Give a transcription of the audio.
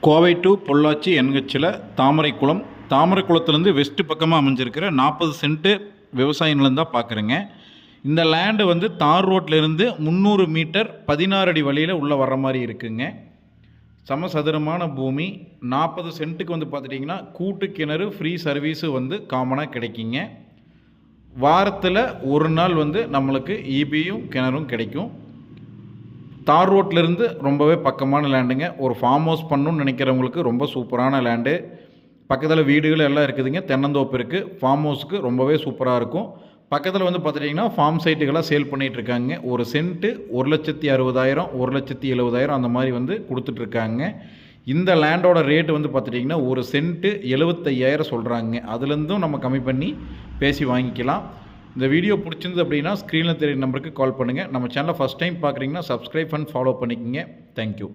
Kovai to Pollachi என்ஹெச்சில் Thamaraikulam. தாமரைக்குளத்துலேருந்து west பக்கமாக அமைஞ்சிருக்கிற 40 cent விவசாய நிலம் தான் பார்க்குறேங்க. இந்த லேண்டு வந்து தார் ரோட்லேருந்து 300 மீட்டர் 16 அடி வழியில் உள்ளே வர்ற மாதிரி இருக்குங்க. சமசதுரமான பூமி. 40 சென்ட்டுக்கு வந்து பார்த்துட்டிங்கன்னா கூட்டு கிணறு ஃப்ரீ சர்வீஸு வந்து காமனாக கிடைக்குங்க. வாரத்தில் ஒரு நாள் வந்து நம்மளுக்கு ஈபியும் கிணறும் கிடைக்கும். தார் ரோட்லேருந்து ரொம்பவே பக்கமான லேண்டுங்க. ஒரு ஃபார்ம் ஹவுஸ் பண்ணணும்னு நினைக்கிறவங்களுக்கு ரொம்ப சூப்பரான லேண்டு. பக்கத்தில் வீடுகள் எல்லாம் இருக்குதுங்க. தென்னந்தோப்பு இருக்குது. ஃபார்ம் ஹவுஸுக்கு ரொம்பவே சூப்பராக இருக்கும். பக்கத்தில் வந்து பார்த்துட்டிங்கன்னா ஃபார்ம் சைட்டுகளாக சேல் பண்ணிகிட்ருக்காங்க. ஒரு சென்ட்டு 1,60,000 1,70,000 அந்த மாதிரி வந்து கொடுத்துட்ருக்காங்க. இந்த லேண்டோட ரேட்டு வந்து பார்த்துட்டிங்கன்னா ஒரு சென்ட்டு 75,000 சொல்கிறாங்க. அதுலேருந்தும் நம்ம கம்மி பண்ணி பேசி வாங்கிக்கலாம். இந்த வீடியோ பிடிச்சிருந்து அப்படின்னா ஸ்க்ரீனில் தெரியுற நம்பருக்கு கால் பண்ணுங்கள். நம்ம சேனலை ஃபஸ்ட் டைம் பார்க்குறீங்கன்னா சப்ஸ்கிரைப் அண்ட் ஃபாலோ பண்ணிக்கோங்க. தேங்க்யூ.